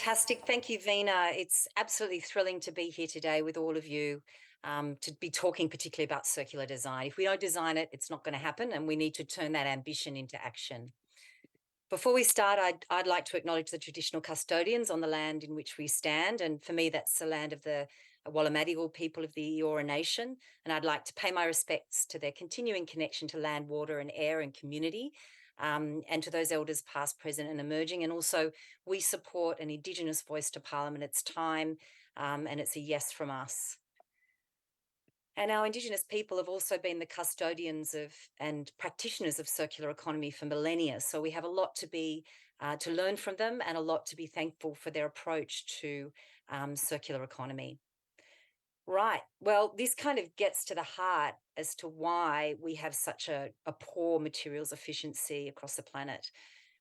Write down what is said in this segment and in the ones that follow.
Fantastic. Thank you, Vina. It's absolutely thrilling to be here today with all of you to be talking particularly about circular design. If we don't design it, it's not going to happen, and we need to turn that ambition into action. Before we start, I'd like to acknowledge the traditional custodians on the land in which we stand. And for me, that's the land of the Wallamadigal people of the Eora Nation. And I'd like to pay my respects to their continuing connection to land, water, and air and community, and to those elders past, present, and emerging. And also, we support an Indigenous voice to Parliament. It's time, and it's a yes from us. And our Indigenous people have also been the custodians of and practitioners of circular economy for millennia. So we have a lot to learn from them, and a lot to be thankful for their approach to circular economy. Right. Well, this kind of gets to the heart as to why we have such a poor materials efficiency across the planet.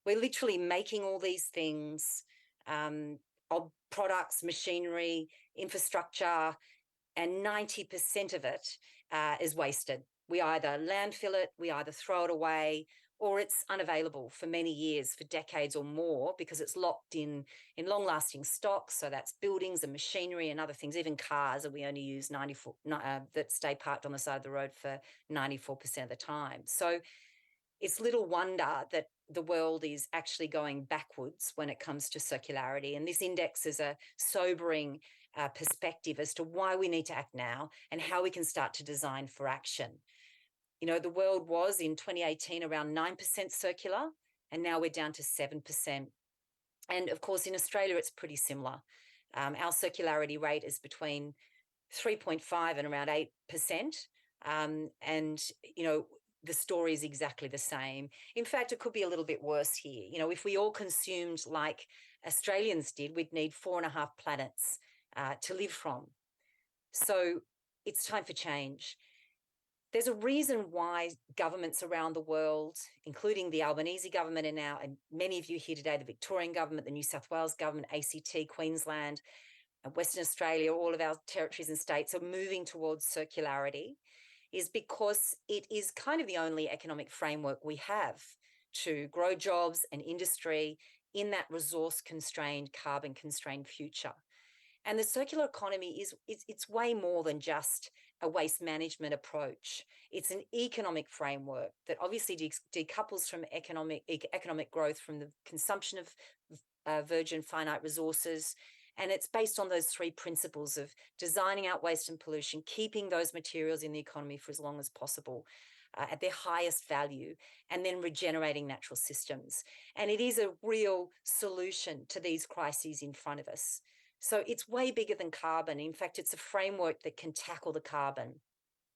We're literally making all these things, of products, machinery, infrastructure, and 90% of it is wasted. We either landfill it, we either throw it away, or it's unavailable for many years, for decades or more, because it's locked in long-lasting stocks. So that's buildings and machinery and other things, even cars, and we only use 94 that stay parked on the side of the road for 94% of the time. So it's little wonder that the world is actually going backwards when it comes to circularity. And this index is a sobering perspective as to why we need to act now and how we can start to design for action. You know, the world was in 2018 around 9% circular, and now we're down to 7%. And of course, in Australia, it's pretty similar. Our circularity rate is between 3.5 and around 8%. And, you know, the story is exactly the same. In fact, it could be a little bit worse here. You know, if we all consumed like Australians did, we'd need 4.5 planets to live from. So it's time for change. There's a reason why governments around the world, including the Albanese government and many of you here today, the Victorian government, the New South Wales government, ACT, Queensland, Western Australia, all of our territories and states are moving towards circularity, is because it is kind of the only economic framework we have to grow jobs and industry in that resource-constrained, carbon-constrained future. And the circular economy it's way more than just a waste management approach. It's an economic framework that obviously decouples from economic growth from the consumption of virgin finite resources. And it's based on those three principles of designing out waste and pollution, keeping those materials in the economy for as long as possible, at their highest value, and then regenerating natural systems. And it is a real solution to these crises in front of us. So it's way bigger than carbon. In fact, it's a framework that can tackle the carbon,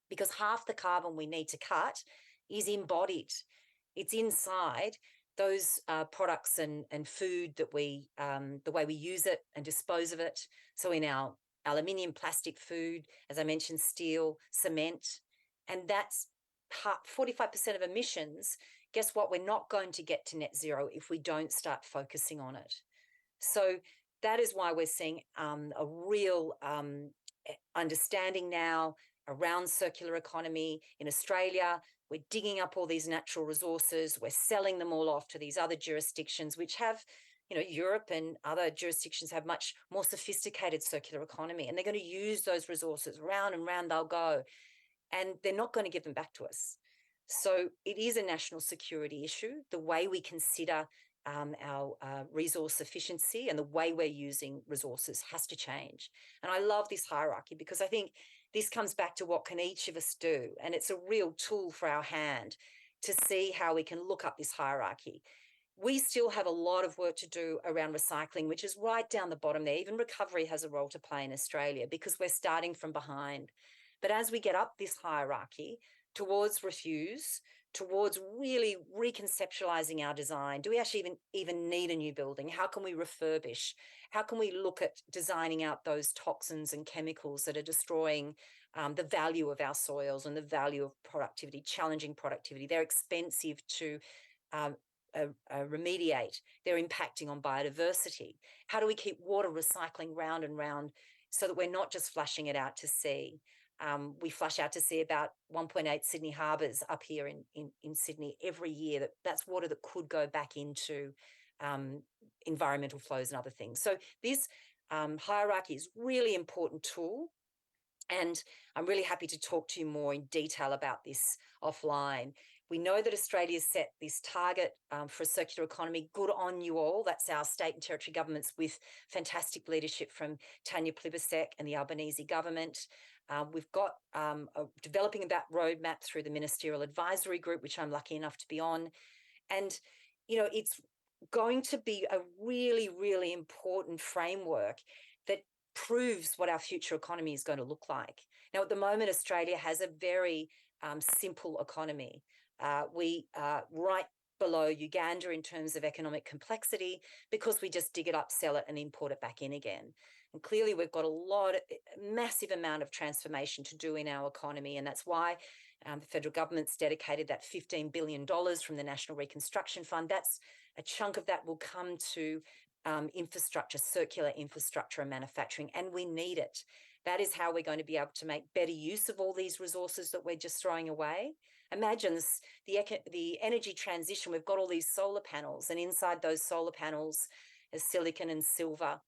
because half the carbon we need to cut is embodied. It's inside those products and food that the way we use it and dispose of it. So in our aluminium, plastic, food, as I mentioned, steel, cement, and that's 45% of emissions. Guess what? We're not going to get to net zero if we don't start focusing on it. So that is why we're seeing a real understanding now around circular economy in Australia. We're digging up all these natural resources. We're selling them all off to these other jurisdictions, which have, you know, Europe and other jurisdictions have much more sophisticated circular economy, and they're going to use those resources round and round they'll go, and they're not going to give them back to us. So it is a national security issue, the way we consider our resource efficiency and the way we're using resources has to change. And I love this hierarchy because I think this comes back to what can each of us do. And it's a real tool for our hand to see how we can look up this hierarchy. We still have a lot of work to do around recycling, which is right down the bottom there. Even recovery has a role to play in Australia because we're starting from behind. But as we get up this hierarchy towards refuse, towards really reconceptualizing our design. Do we actually even need a new building? How can we refurbish? How can we look at designing out those toxins and chemicals that are destroying the value of our soils and the value of productivity, challenging productivity? They're expensive to remediate. They're impacting on biodiversity. How do we keep water recycling round and round so that we're not just flushing it out to sea? We flush out to sea about 1.8 Sydney harbours up here in Sydney every year. That's water that could go back into environmental flows and other things. So this hierarchy is really important tool. And I'm really happy to talk to you more in detail about this offline. We know that Australia has set this target for a circular economy. Good on you all. That's our state and territory governments with fantastic leadership from Tanya Plibersek and the Albanese government. We've got developing that roadmap through the Ministerial Advisory Group, which I'm lucky enough to be on. And, it's going to be a really, really important framework that proves what our future economy is going to look like. Now, at the moment, Australia has a very simple economy. We are right below Uganda in terms of economic complexity because we just dig it up, sell it, and import it back in again. And clearly, we've got massive amount of transformation to do in our economy, and that's why the federal government's dedicated that $15 billion from the National Reconstruction Fund. That's a chunk of that will come to infrastructure, circular infrastructure and manufacturing, and we need it. That is how we're going to be able to make better use of all these resources that we're just throwing away. Imagine this, the energy transition. We've got all these solar panels, and inside those solar panels is silicon and silver,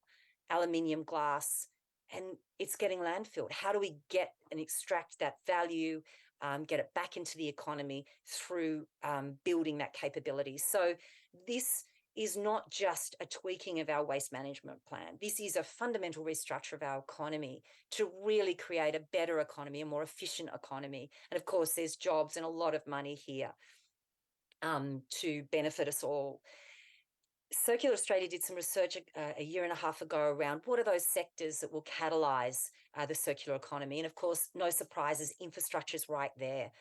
aluminium, glass, and it's getting landfilled. How do we get and extract that value, get it back into the economy through building that capability? So this is not just a tweaking of our waste management plan. This is a fundamental restructure of our economy to really create a better economy, a more efficient economy. And of course, there's jobs and a lot of money here to benefit us all. Circular Australia did some research a year and a half ago around what are those sectors that will catalyse the circular economy. And of course, no surprises, infrastructure is right there.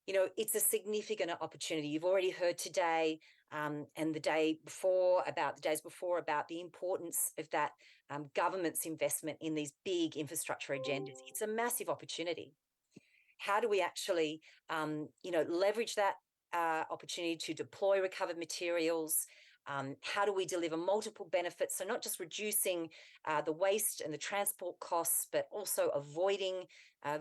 It's a significant opportunity. You've already heard today and the days before about the importance of that government's investment in these big infrastructure agendas. It's a massive opportunity. How do we actually, leverage that opportunity to deploy recovered materials? How do we deliver multiple benefits? So not just reducing the waste and the transport costs, but also avoiding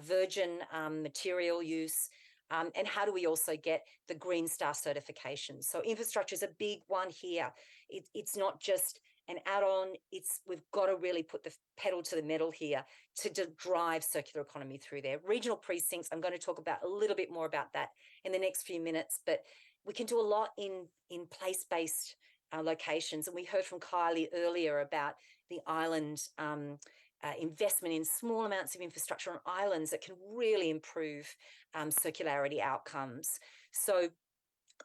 virgin material use. And how do we also get the Green Star certification? So infrastructure is a big one here. It's not just an add-on. We've got to really put the pedal to the metal here to drive circular economy through there. Regional precincts, I'm going to talk about a little bit more about that in the next few minutes, but we can do a lot in place-based locations. And we heard from Kylie earlier about the island investment in small amounts of infrastructure on islands that can really improve circularity outcomes. So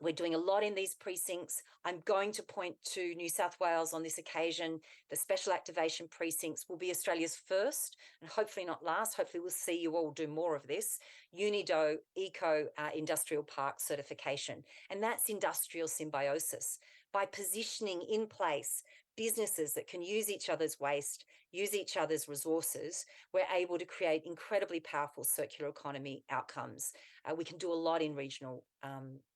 we're doing a lot in these precincts. I'm going to point to New South Wales on this occasion. The special activation precincts will be Australia's first and hopefully not last. Hopefully we'll see you all do more of this. UNIDO Eco Industrial Park certification. And that's industrial symbiosis. By positioning in place businesses that can use each other's waste, use each other's resources, we're able to create incredibly powerful circular economy outcomes. We can do a lot in regional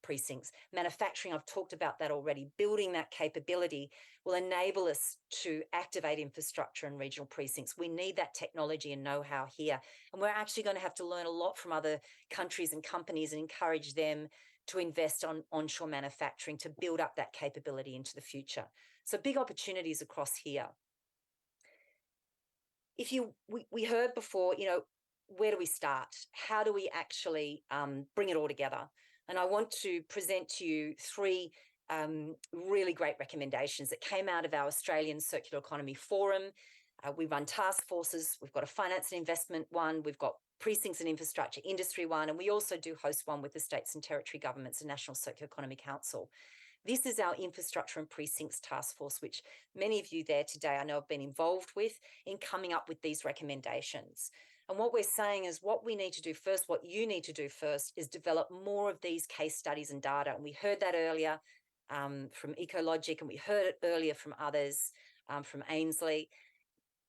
precincts. Manufacturing, I've talked about that already. Building that capability will enable us to activate infrastructure in regional precincts. We need that technology and know-how here. And we're actually going to have to learn a lot from other countries and companies and encourage them to invest on onshore manufacturing to build up that capability into the future. So big opportunities across here. We heard before, where do we start? How do we actually bring it all together? And I want to present to you three really great recommendations that came out of our Australian Circular Economy Forum. We run task forces. We've got a finance and investment one. We've got precincts and infrastructure industry one. And we also do host one with the states and territory governments and National Circular Economy Council. This is our infrastructure and precincts task force, which many of you there today I know have been involved with in coming up with these recommendations. And what we're saying is what we need to do first, what you need to do first is develop more of these case studies and data. And we heard that earlier from ecologiQ, and we heard it earlier from others, from Ainsley.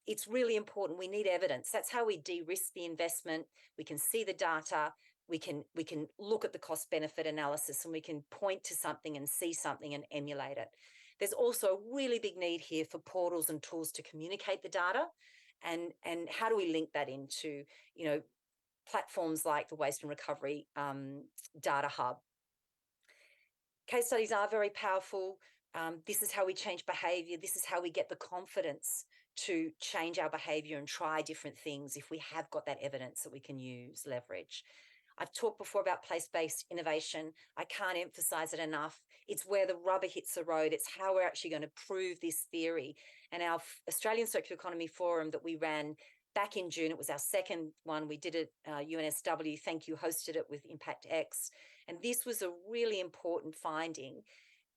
It's really important. We need evidence. That's how we de-risk the investment. We can see the data. We can look at the cost benefit analysis, and we can point to something and see something and emulate it. There's also a really big need here for portals and tools to communicate the data. And how do we link that into, platforms like the Waste and Recovery Data Hub? Case studies are very powerful. This is how we change behaviour. This is how we get the confidence to change our behaviour and try different things if we have got that evidence that we can use, leverage. I've talked before about place-based innovation. I can't emphasize it enough. It's where the rubber hits the road. It's how we're actually going to prove this theory. And our Australian Circular Economy Forum that we ran back in June, it was our second one. We did it, UNSW, thank you, hosted it with Impact X. And this was a really important finding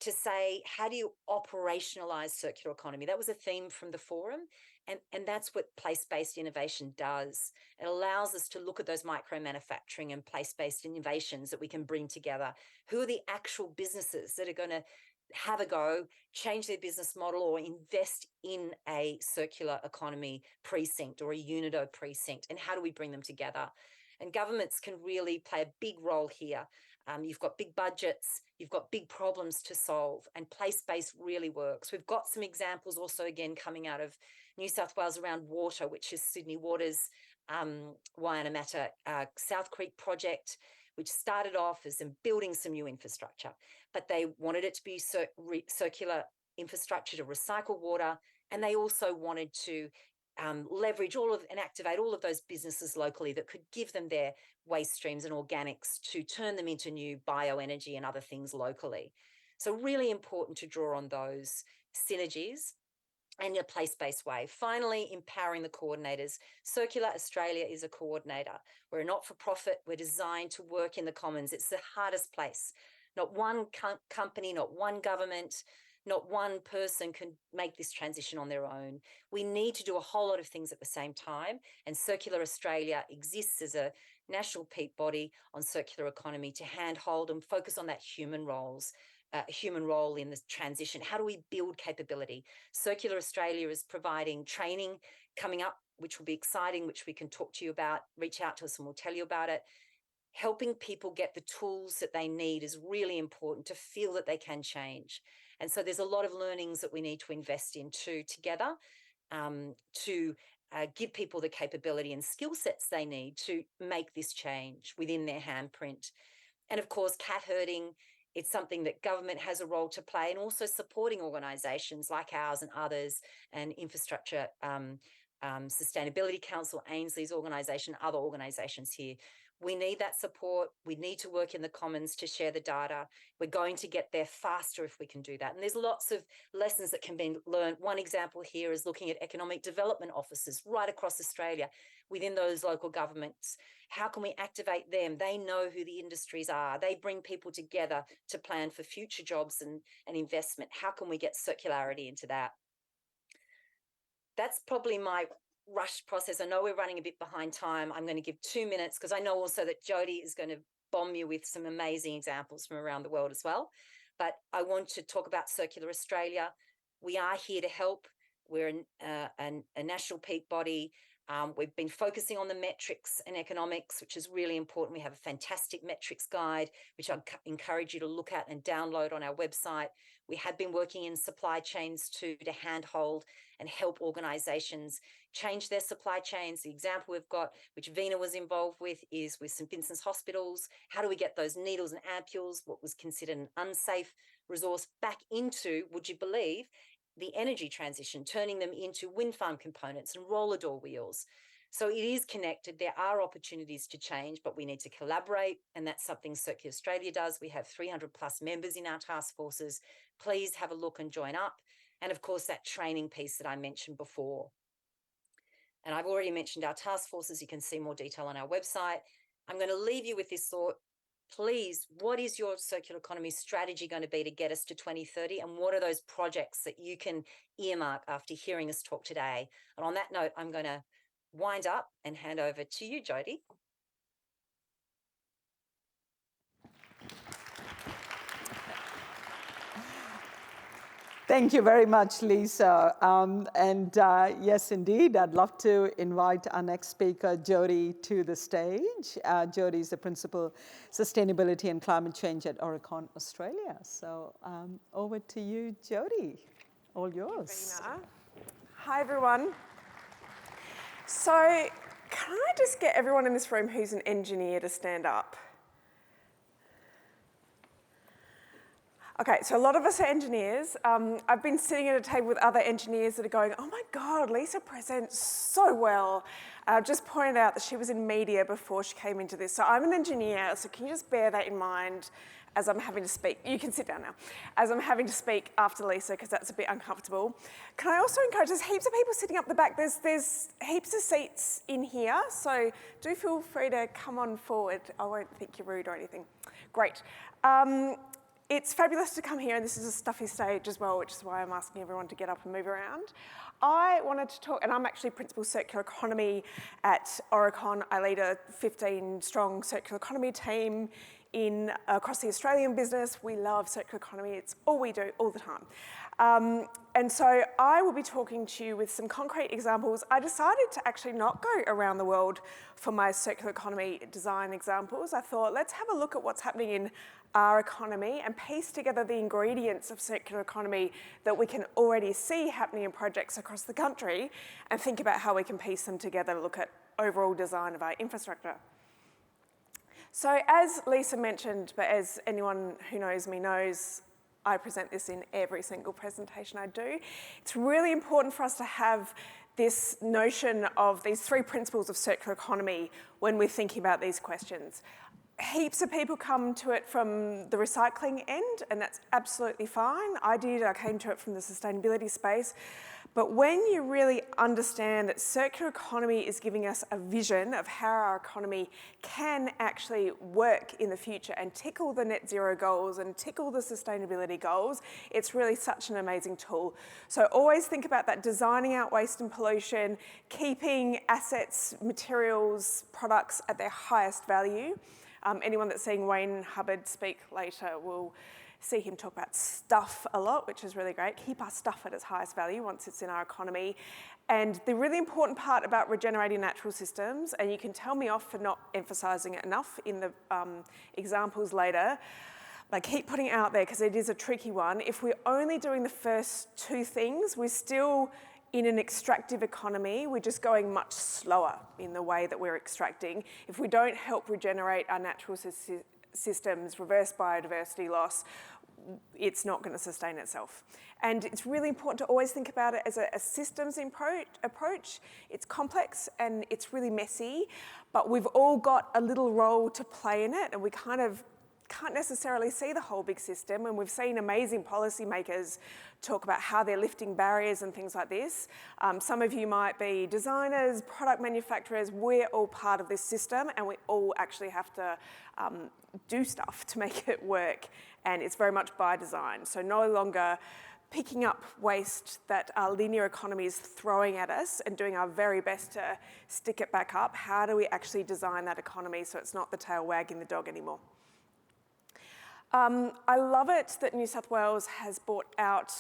to say, how do you operationalize circular economy? That was a theme from the forum. And that's what place-based innovation does. It allows us to look at those micro manufacturing and place-based innovations that we can bring together. Who are the actual businesses that are going to have a go, change their business model, or invest in a circular economy precinct or a UNIDO precinct? And how do we bring them together? And governments can really play a big role here. You've got big budgets, you've got big problems to solve, and place-based really works. We've got some examples also, again, coming out of New South Wales around water, which is Sydney Water's Waianamatta South Creek project, which started off as building some new infrastructure, but they wanted it to be circular infrastructure to recycle water, and they also wanted to leverage and activate all of those businesses locally that could give them their waste streams and organics to turn them into new bioenergy and other things locally. So really important to draw on those synergies and a place-based way. Finally, empowering the coordinators. Circular Australia is a coordinator. We're a not-for-profit. We're designed to work in the commons. It's the hardest place. Not one company, not one government, not one person can make this transition on their own. We need to do a whole lot of things at the same time, and Circular Australia exists as a national peak body on circular economy to handhold and focus on that human role in the transition. How do we build capability? Circular Australia is providing training coming up, which will be exciting, which we can talk to you about. Reach out to us and we'll tell you about it. Helping people get the tools that they need is really important to feel that they can change. And so there's a lot of learnings that we need to invest into together to give people the capability and skill sets they need to make this change within their handprint. And of course, cat herding, it's something that government has a role to play, and also supporting organisations like ours and others, and Infrastructure Sustainability Council, Ainsley's organisation, other organisations here. We need that support. We need to work in the commons to share the data. We're going to get there faster if we can do that. And there's lots of lessons that can be learned. One example here is looking at economic development officers right across Australia within those local governments. How can we activate them? They know who the industries are. They bring people together to plan for future jobs and investment. How can we get circularity into that? That's probably my rushed process. I know we're running a bit behind time. I'm going to give 2 minutes because I know also that Jodie is going to bomb you with some amazing examples from around the world as well. But I want to talk about Circular Australia. We are here to help. We're a national peak body. We've been focusing on the metrics and economics, which is really important. We have a fantastic metrics guide, which I encourage you to look at and download on our website. We have been working in supply chains to handhold and help organisations change their supply chains. The example we've got, which Vina was involved with, is with St Vincent's hospitals. How do we get those needles and ampules, what was considered an unsafe resource, back into, would you believe, the energy transition, turning them into wind farm components and roller door wheels. So it is connected. There are opportunities to change, but we need to collaborate. And that's something Circular Australia does. We have 300 plus members in our task forces. Please have a look and join up. And of course, that training piece that I mentioned before. And I've already mentioned our task forces. You can see more detail on our website. I'm going to leave you with this thought. Please, what is your circular economy strategy going to be to get us to 2030? And what are those projects that you can earmark after hearing us talk today? And on that note, I'm going to wind up and hand over to you, Jodie. Thank you very much, Lisa. Yes, indeed, I'd love to invite our next speaker, Jodie, to the stage. Jodie is the Principal Sustainability and Climate Change at Aurecon, Australia. So over to you, Jodie. All yours. Hi, everyone. So can I just get everyone in this room who's an engineer to stand up? Okay, so a lot of us are engineers. I've been sitting at a table with other engineers that are going, oh my God, Lisa presents so well. I just pointed out that she was in media before she came into this. So I'm an engineer, so can you just bear that in mind as I'm having to speak? You can sit down now. As I'm having to speak after Lisa, because that's a bit uncomfortable. Can I also encourage, there's heaps of people sitting up the back. There's heaps of seats in here, so do feel free to come on forward. I won't think you're rude or anything. Great. It's fabulous to come here, and this is a stuffy stage as well, which is why I'm asking everyone to get up and move around. I wanted to talk, and I'm actually Principal Circular Economy at Aurecon. I lead a 15-strong circular economy team across the Australian business. We love circular economy. It's all we do all the time. And so I will be talking to you with some concrete examples. I decided to actually not go around the world for my circular economy design examples. I thought, let's have a look at what's happening in our economy and piece together the ingredients of circular economy that we can already see happening in projects across the country and think about how we can piece them together, look at overall design of our infrastructure. So as Lisa mentioned, but as anyone who knows me knows, I present this in every single presentation I do. It's really important for us to have this notion of these three principles of circular economy when we're thinking about these questions. Heaps of people come to it from the recycling end, and that's absolutely fine. I came to it from the sustainability space. But when you really understand that circular economy is giving us a vision of how our economy can actually work in the future and tickle the net zero goals and tickle the sustainability goals, it's really such an amazing tool. So always think about that, designing out waste and pollution, keeping assets, materials, products at their highest value. Anyone that's seeing Wayne Hubbard speak later will see him talk about stuff a lot, which is really great. Keep our stuff at its highest value once it's in our economy. And the really important part about regenerating natural systems, and you can tell me off for not emphasising it enough in the examples later, but I keep putting it out there because it is a tricky one. If we're only doing the first two things, we're still in an extractive economy. We're just going much slower in the way that we're extracting. If we don't help regenerate our natural systems, reverse biodiversity loss, it's not going to sustain itself. And it's really important to always think about it as a systems approach. It's complex and it's really messy, but we've all got a little role to play in it, and we kind of can't necessarily see the whole big system, and we've seen amazing policymakers talk about how they're lifting barriers and things like this. Some of you might be designers, product manufacturers. We're all part of this system, and we all actually have to do stuff to make it work, and it's very much by design. So no longer picking up waste that our linear economy is throwing at us and doing our very best to stick it back up. How do we actually design that economy so it's not the tail wagging the dog anymore? I love it that New South Wales has brought out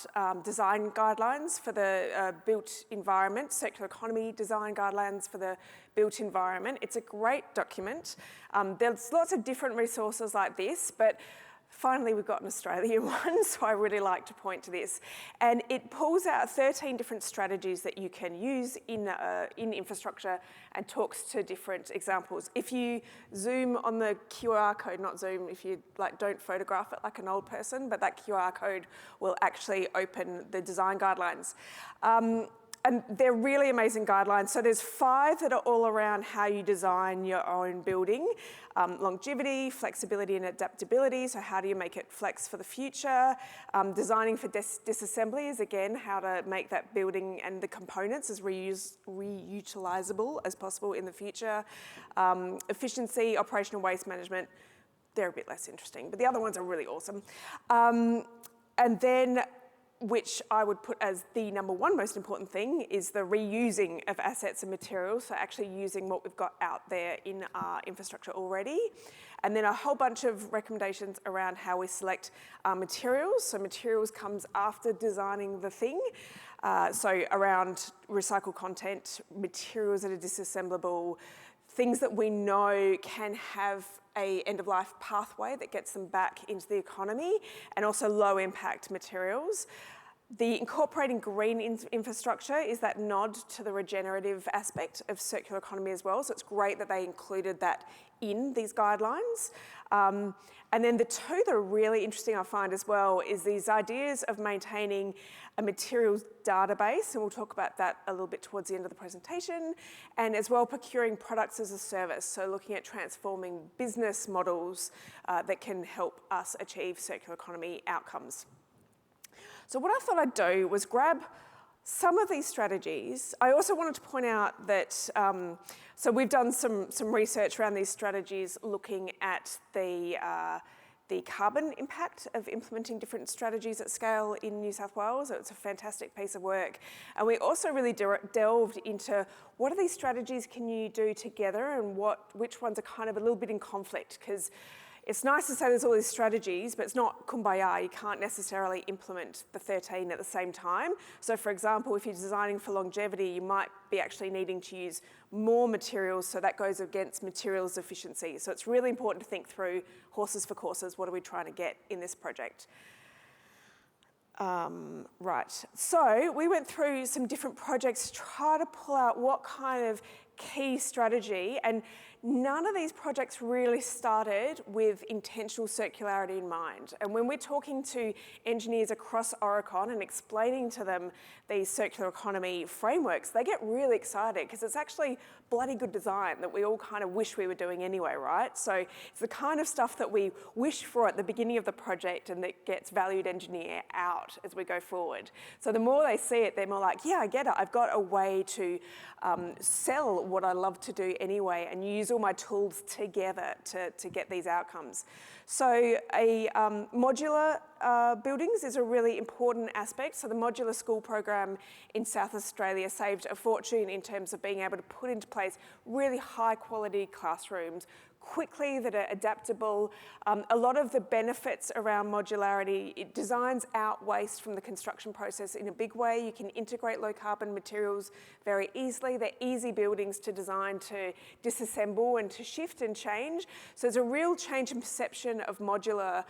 design guidelines for the built environment, circular economy design guidelines for the built environment. It's a great document. There's lots of different resources like this, but finally we've got an Australian one, so I really like to point to this. And it pulls out 13 different strategies that you can use in infrastructure and talks to different examples. If you zoom on the QR code, not zoom, if you don't photograph it like an old person, but that QR code will actually open the design guidelines. And they're really amazing guidelines. So there's 5 that are all around how you design your own building. Longevity, flexibility and adaptability. So how do you make it flex for the future? Designing for disassembly is, again, how to make that building and the components as reutilisable as possible in the future. Efficiency, operational waste management, they're a bit less interesting, but the other ones are really awesome. And then, which I would put as the number one most important thing, is the reusing of assets and materials, so actually using what we've got out there in our infrastructure already. And then a whole bunch of recommendations around how we select materials. So materials comes after designing the thing. So around recycled content, materials that are disassemblable, things that we know can have a end-of-life pathway that gets them back into the economy, and also low-impact materials. The incorporating green infrastructure is that nod to the regenerative aspect of circular economy as well. So it's great that they included that in these guidelines. And then the two that are really interesting, I find as well, is these ideas of maintaining a materials database, and we'll talk about that a little bit towards the end of the presentation, and as well procuring products as a service, so looking at transforming business models that can help us achieve circular economy outcomes. So what I thought I'd do was grab some of these strategies. I also wanted to point out that, so we've done some research around these strategies looking at the carbon impact of implementing different strategies at scale in New South Wales. So it's a fantastic piece of work. And we also really delved into what are these strategies can you do together and which ones are kind of a little bit in conflict, because it's nice to say there's all these strategies, but it's not kumbaya. You can't necessarily implement the 13 at the same time. So for example, if you're designing for longevity, you might be actually needing to use more materials, so that goes against materials efficiency. So it's really important to think through horses for courses. What are we trying to get in this project? Right, so we went through some different projects to try to pull out what kind of key strategy, and none of these projects really started with intentional circularity in mind. And when we're talking to engineers across Aurecon and explaining to them these circular economy frameworks, they get really excited because it's actually bloody good design that we all kind of wish we were doing anyway, right? So it's the kind of stuff that we wish for at the beginning of the project and that gets valued engineer out as we go forward. So the more they see it, they're more like, yeah, I get it. I've got a way to sell what I love to do anyway and use all my tools together to get these outcomes. So modular buildings is a really important aspect. So the modular school program in South Australia saved a fortune in terms of being able to put into place really high quality classrooms quickly, that are adaptable. A lot of the benefits around modularity, it designs out waste from the construction process in a big way. You can integrate low carbon materials very easily. They're easy buildings to design, to disassemble and to shift and change. So there's a real change in perception of modular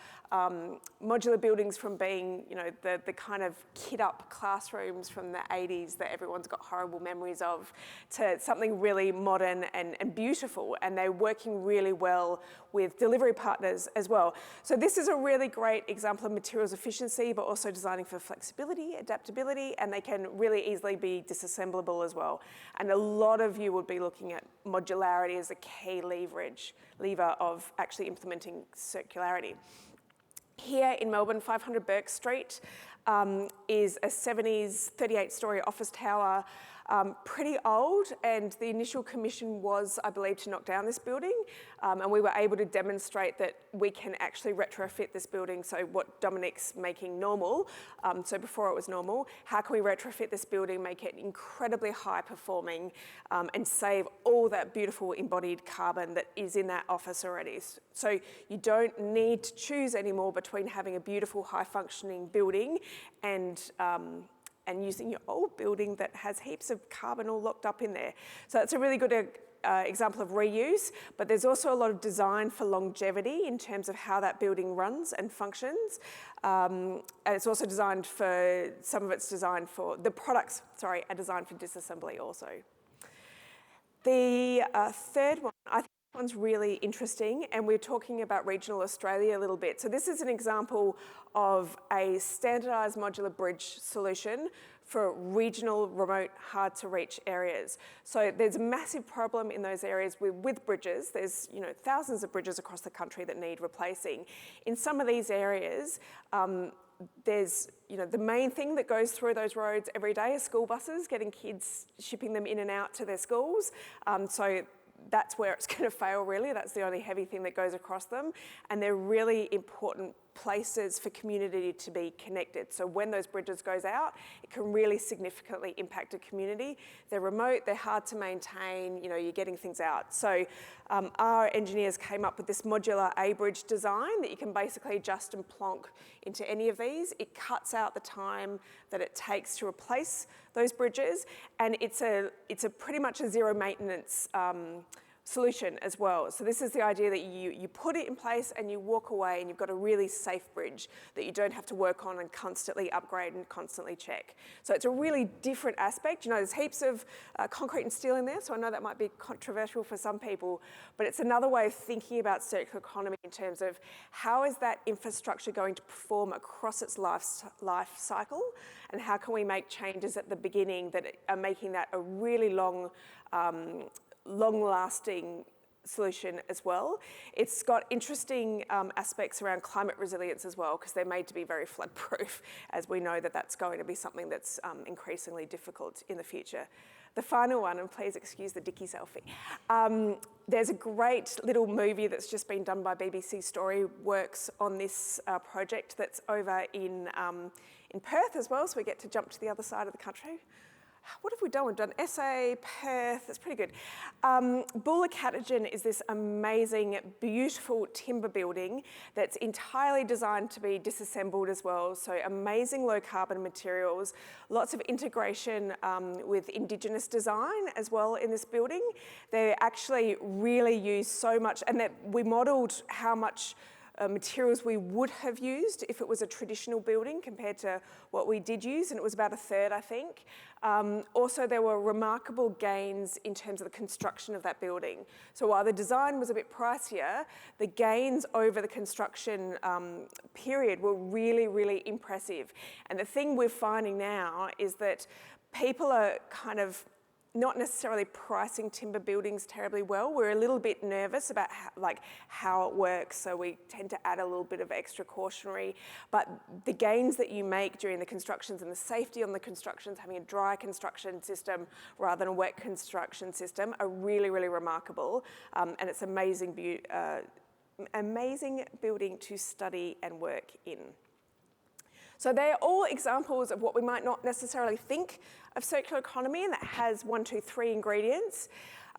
buildings from being, you know, the kind of kit up classrooms from the 80s that everyone's got horrible memories of, to something really modern and beautiful. And they're working really well with delivery partners as well. So this is a really great example of materials efficiency, but also designing for flexibility, adaptability, and they can really easily be disassemblable as well. And a lot of you would be looking at modularity as a key lever of actually implementing circularity. Here in Melbourne, 500 Burke Street is a 70s 38-storey office tower, pretty old, and the initial commission was, I believe, to knock down this building, and we were able to demonstrate that we can actually retrofit this building. So what Dominic's making normal, so before it was normal, how can we retrofit this building, make it incredibly high performing, and save all that beautiful embodied carbon that is in that office already. So you don't need to choose anymore between having a beautiful high functioning building and using your old building that has heaps of carbon all locked up in there. So it's a really good example of reuse, but there's also a lot of design for longevity in terms of how that building runs and functions. And it's also designed for, some of it's designed for, the products, sorry, are designed for disassembly also. The third one, I think this one's really interesting, and we're talking about regional Australia a little bit. So this is an example of a standardised modular bridge solution for regional, remote, hard-to-reach areas. So there's a massive problem in those areas with bridges. There's, you know, thousands of bridges across the country that need replacing. In some of these areas, there's, you know, the main thing that goes through those roads every day is school buses, getting kids, shipping them in and out to their schools. So that's where it's going to fail, really. That's the only heavy thing that goes across them. And they're really important places for community to be connected. So when those bridges goes out, it can really significantly impact a community. They're remote, they're hard to maintain, you know, you're getting things out. So our engineers came up with this modular A-bridge design that you can basically adjust and plonk into any of these. It cuts out the time that it takes to replace those bridges, and it's a pretty much a zero maintenance solution as well. So this is the idea that you put it in place and you walk away and you've got a really safe bridge that you don't have to work on and constantly upgrade and constantly check. So it's a really different aspect. You know, there's heaps of concrete and steel in there, so I know that might be controversial for some people, but it's another way of thinking about circular economy in terms of how is that infrastructure going to perform across its life cycle, and how can we make changes at the beginning that are making that a really long-lasting solution as well. It's got interesting aspects around climate resilience as well, because they're made to be very flood-proof, as we know that that's going to be something that's increasingly difficult in the future. The final one, and please excuse the Dickie selfie, there's a great little movie that's just been done by BBC Storyworks on this project that's over in Perth as well, so we get to jump to the other side of the country. What have we done? We've done SA, Perth, that's pretty good. Bulla Catagen is this amazing, beautiful timber building that's entirely designed to be disassembled as well. So amazing low carbon materials, lots of integration with Indigenous design as well in this building. They actually really use so much, and that we modelled how much materials we would have used if it was a traditional building compared to what we did use, and it was about a third, I think. Also, there were remarkable gains in terms of the construction of that building. So while the design was a bit pricier, the gains over the construction period were really, really impressive. And the thing we're finding now is that people are kind of not necessarily pricing timber buildings terribly well. We're a little bit nervous about how it works, so we tend to add a little bit of extra cautionary. But the gains that you make during the constructions and the safety on the constructions, having a dry construction system rather than a wet construction system, are really, really remarkable. And it's amazing building to study and work in. So they're all examples of what we might not necessarily think of circular economy, and that has 1, 2, 3 ingredients.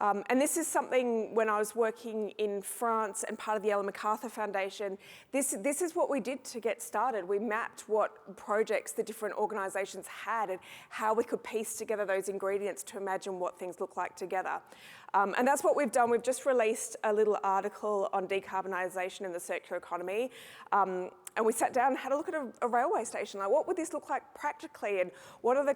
And this is something when I was working in France and part of the Ellen MacArthur Foundation, this is what we did to get started. We mapped what projects the different organisations had and how we could piece together those ingredients to imagine what things look like together. And that's what we've done. We've just released a little article on decarbonisation in the circular economy. And we sat down and had a look at a railway station. Like, what would this look like practically? And what are the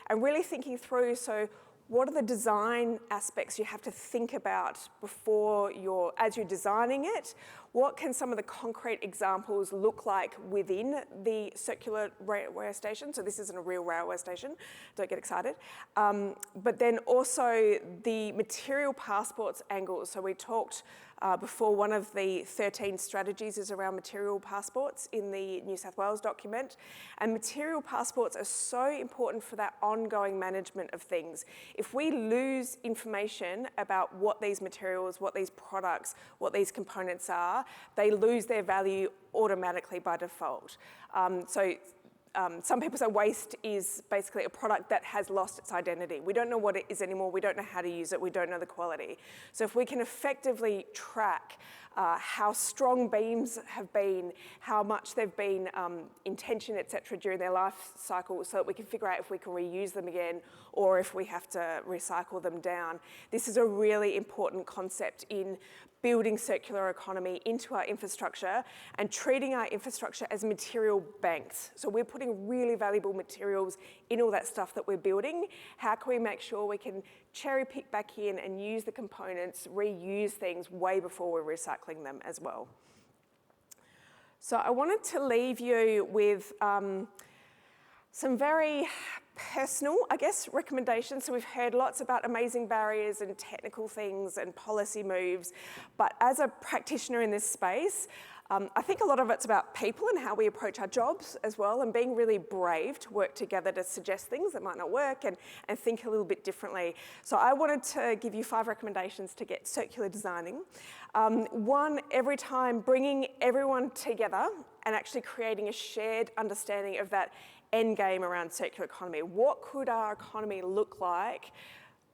and really thinking through, so what are the design aspects you have to think about as you're designing it? What can some of the concrete examples look like within the circular railway station? So this isn't a real railway station, don't get excited. But then also the material passports angle. So we talked before, one of the 13 strategies is around material passports in the New South Wales document. And material passports are so important for that ongoing management of things. If we lose information about what these materials, what these products, what these components are, they lose their value automatically by default. Some people say waste is basically a product that has lost its identity. We don't know what it is anymore. We don't know how to use it. We don't know the quality. So if we can effectively track how strong beams have been, how much they've been in tension, etc., during their life cycle, so that we can figure out if we can reuse them again or if we have to recycle them down. This is a really important concept in building circular economy into our infrastructure and treating our infrastructure as material banks. So we're putting really valuable materials in all that stuff that we're building. How can we make sure we can cherry pick back in and use the components, reuse things way before we're recycling them as well? So I wanted to leave you with some very personal, I guess, recommendations. So we've heard lots about amazing barriers and technical things and policy moves, but as a practitioner in this space, I think a lot of it's about people and how we approach our jobs as well, and being really brave to work together to suggest things that might not work and think a little bit differently. So I wanted to give you 5 recommendations to get circular designing. 1, every time bringing everyone together and actually creating a shared understanding of that end game around circular economy. What could our economy look like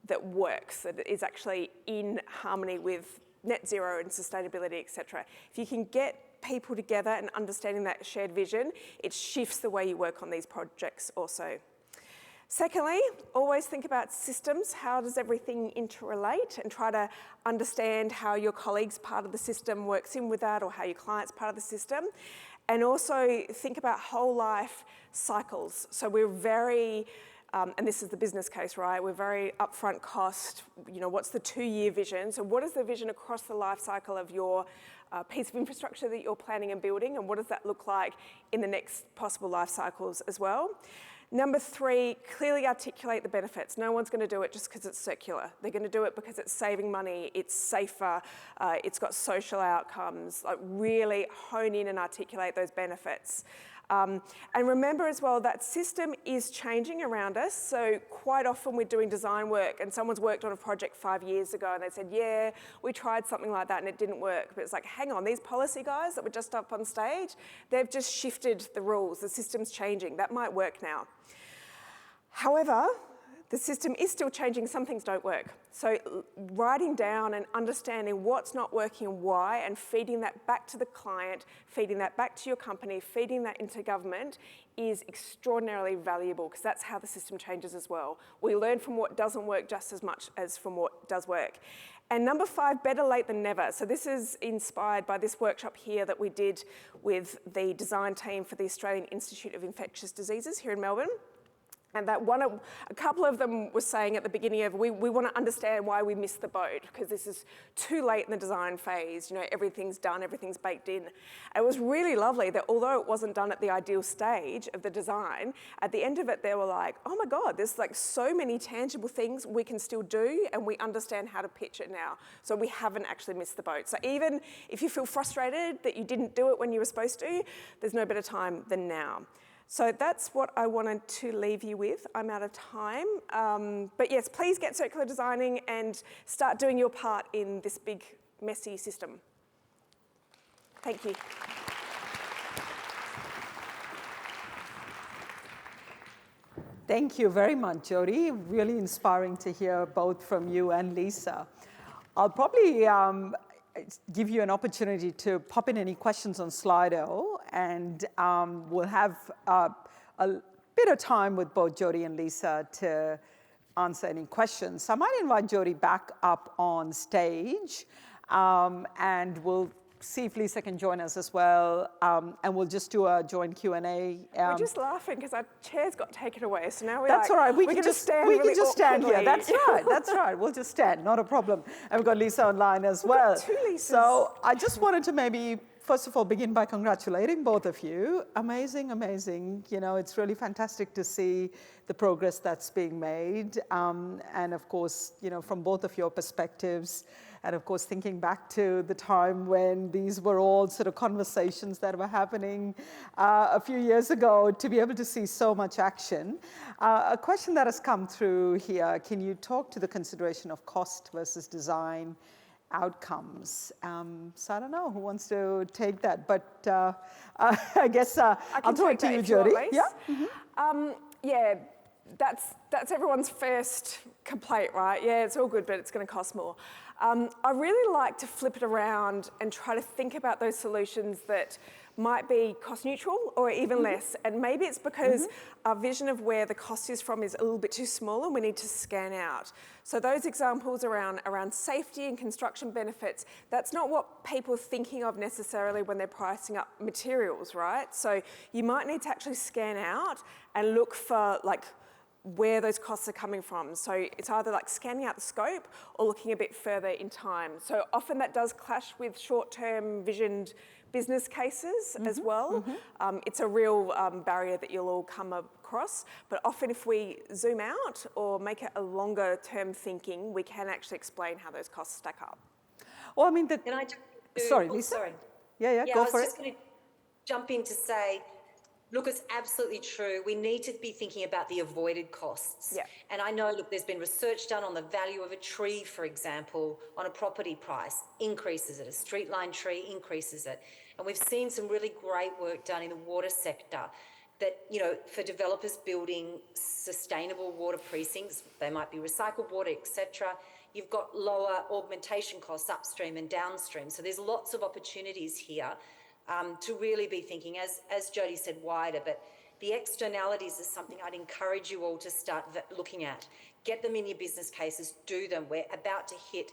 that works, that is actually in harmony with net zero and sustainability, etc. If you can get people together and understanding that shared vision, it shifts the way you work on these projects also. Secondly, always think about systems. How does everything interrelate? And try to understand how your colleagues' part of the system works in with that, or how your client's part of the system. And also think about whole life cycles. So we're very, and this is the business case, right? We're very upfront cost. You know, what's the 2-year vision? So what is the vision across the life cycle of your piece of infrastructure that you're planning and building, and what does that look like in the next possible life cycles as well? Number 3, clearly articulate the benefits. No one's going to do it just because it's circular. They're going to do it because it's saving money, it's safer, it's got social outcomes. Like, really hone in and articulate those benefits. And remember as well that system is changing around us. So quite often we're doing design work and someone's worked on a project 5 years ago and they said, yeah, we tried something like that and it didn't work. But it's like, hang on, these policy guys that were just up on stage, they've just shifted the rules. The system's changing. That might work now. However, the system is still changing. Some things don't work. So writing down and understanding what's not working and why, and feeding that back to the client, feeding that back to your company, feeding that into government is extraordinarily valuable, because that's how the system changes as well. We learn from what doesn't work just as much as from what does work. And number 5, better late than never. So this is inspired by this workshop here that we did with the design team for the Australian Institute of Infectious Diseases here in Melbourne. And that a couple of them were saying at the beginning of, we want to understand why we missed the boat, because this is too late in the design phase. You know, everything's done, everything's baked in. It was really lovely that although it wasn't done at the ideal stage of the design, at the end of it, they were like, oh my God, there's like so many tangible things we can still do, and we understand how to pitch it now. So we haven't actually missed the boat. So even if you feel frustrated that you didn't do it when you were supposed to, there's no better time than now. So that's what I wanted to leave you with. I'm out of time. But yes, please get circular designing and start doing your part in this big, messy system. Thank you. Thank you very much, Jodie. Really inspiring to hear both from you and Lisa. I'll probably give you an opportunity to pop in any questions on Slido, and we'll have a bit of time with both Jodie and Lisa to answer any questions. So I might invite Jodie back up on stage, and we'll see if Lisa can join us as well, and we'll just do a joint Q&A. We're just laughing because our chairs got taken away, so now That's all right. We can just stand here. That's right. That's right. We'll just stand. Not a problem. And we've got Lisa online as well. We've got 2 Lisas. So I just wanted to maybe, first of all, begin by congratulating both of you. Amazing, amazing. You know, it's really fantastic to see the progress that's being made. And of course, you know, from both of your perspectives, and of course, thinking back to the time when these were all sort of conversations that were happening a few years ago, to be able to see so much action. A question that has come through here, can you talk to the consideration of cost versus design outcomes? So I don't know who wants to take that, but I guess I'll throw it to you, Jodie. Yeah? Mm-hmm. Yeah, that's everyone's first complaint, right? Yeah, it's all good, but it's going to cost more. I really like to flip it around and try to think about those solutions that might be cost neutral or even less. And maybe it's because our vision of where the cost is from is a little bit too small and we need to scan out. So those examples around safety and construction benefits, that's not what people are thinking of necessarily when they're pricing up materials, right? So you might need to actually scan out and look for like where those costs are coming from. So it's either like scanning out the scope or looking a bit further in time. So often that does clash with short-term visioned business cases as well. It's a real barrier that you'll all come across. But often if we zoom out or make it a longer term thinking, we can actually explain how those costs stack up. Well, I mean, Can I sorry, Lisa? Sorry. Yeah, go for it. I was just going to jump in to say, look, it's absolutely true. We need to be thinking about the avoided costs. Yeah. And I know, look, there's been research done on the value of a tree, for example, on a property price, increases it. A street line tree increases it. And we've seen some really great work done in the water sector that, you know, for developers building sustainable water precincts, they might be recycled water, etc. You've got lower augmentation costs upstream and downstream. So there's lots of opportunities here to really be thinking, as Jodie said, wider, but The externalities is something I'd encourage you all to start looking at. Get them in your business cases, do them. We're about to hit,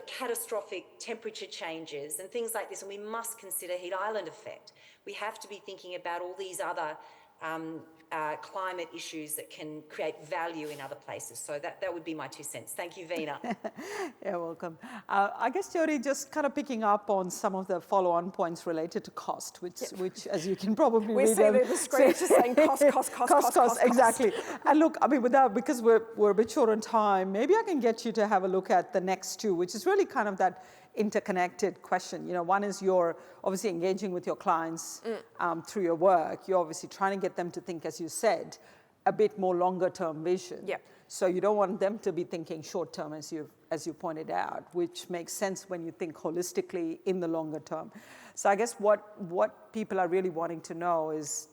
catastrophic temperature changes and things like this, and we must consider heat island effect. We have to be thinking about all these other climate issues that can create value in other places. So that would be my 2 cents. Thank you, Veena. You're welcome. I guess, Jodie, just kind of picking up on some of the follow-on points related to cost, which as you can probably we read, see the screen just saying cost. Exactly. And look, I mean, because we're a bit short on time, maybe I can get you to have a look at the next two, which is really kind of that interconnected question. One is you're obviously engaging with your clients through your work. You're obviously trying to get them to think, as you said, a bit more longer term vision. Yep. So you don't want them to be thinking short term, as you pointed out, which makes sense when you think holistically in the longer term. So I guess what people are really wanting to know is,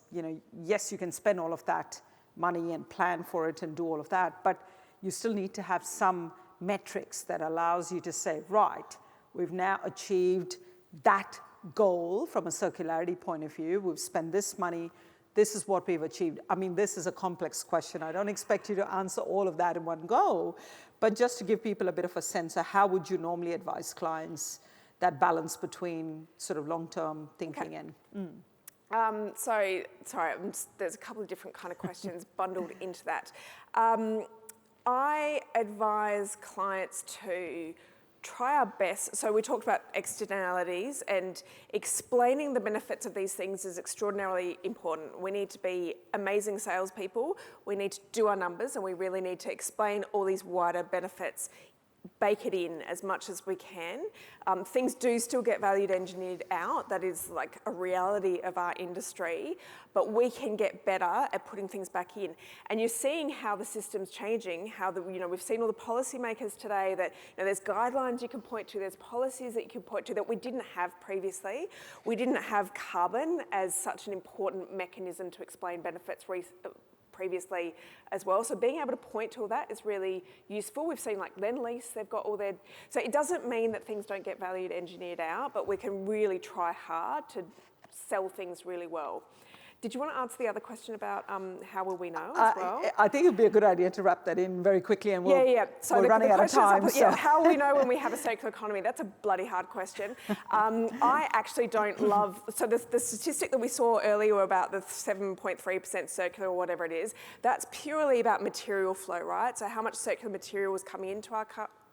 yes, you can spend all of that money and plan for it and do all of that, but you still need to have some metrics that allows you to say, right, we've now achieved that goal from a circularity point of view. We've spent this money. This is what we've achieved. I mean, this is a complex question. I don't expect you to answer all of that in one go, but just to give people a bit of a sense of how would you normally advise clients that balance between sort of long-term thinking and... Sorry, there's a couple of different kind of questions bundled into that. I advise clients to try our best. So we talked about externalities, and explaining the benefits of these things is extraordinarily important. We need to be amazing salespeople. We need to do our numbers, and we really need to explain all these wider benefits, bake it in as much as we can. Things do still get valued engineered out. That is like a reality of our industry, but we can get better at putting things back in. And you're seeing how the system's changing, how we've seen all the policymakers today that there's guidelines you can point to, there's policies that you can point to that we didn't have previously. We didn't have carbon as such an important mechanism to explain benefits previously as well. So being able to point to all that is really useful. We've seen like Lend-Lease, they've got all their... So it doesn't mean that things don't get valued engineered out, but we can really try hard to sell things really well. Did you want to answer the other question about how will we know as well? I think it would be a good idea to wrap that in very quickly, and So we're running out of time. How will we know when we have a circular economy? That's a bloody hard question. I actually don't love... So the statistic that we saw earlier about the 7.3% circular or whatever it is, that's purely about material flow, right? So how much circular material is coming into our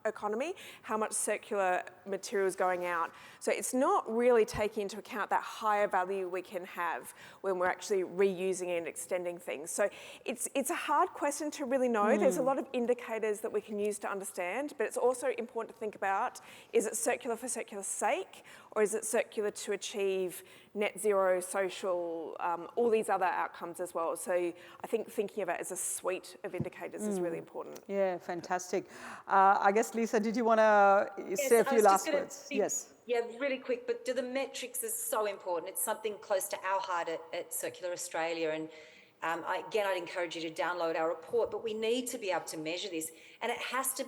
economy, how much circular material is going out. So it's not really taking into account that higher value we can have when we're actually reusing and extending things. So it's a hard question to really know. There's a lot of indicators that we can use to understand, but it's also important to think about, is it circular for circular's sake, or is it circular to achieve net zero, social, all these other outcomes as well. So I think thinking of it as a suite of indicators is really important. Yeah, fantastic. I guess, Lisa, did you want to say a few last words? Yes. Yeah, really quick, but the metrics is so important. It's something close to our heart at Circular Australia. And I'd encourage you to download our report, but we need to be able to measure this. And it has to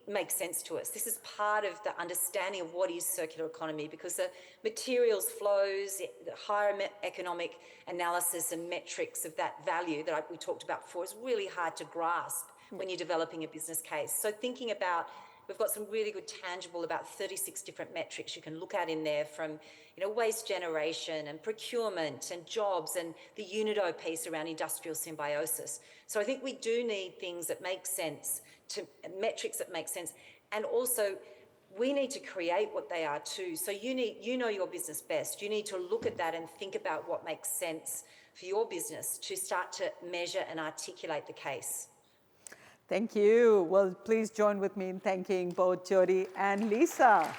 make sense to us. This is part of the understanding of what is circular economy, because the materials flows, the higher economic analysis and metrics of that value that we talked about before is really hard to grasp when you're developing a business case. So thinking about, we've got some really good tangible, about 36 different metrics you can look at in there, from waste generation and procurement and jobs, and the UNIDO piece around industrial symbiosis. So I think we do need things that make sense, metrics that make sense, and also we need to create what they are too. So you know your business best. You need to look at that and think about what makes sense for your business to start to measure and articulate the case. Thank you. Well, please join with me in thanking both Jodie and Lisa.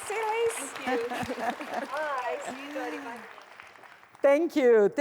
See you, Lisa. Thank you. Bye. See you, Jodie. Bye. Thank you.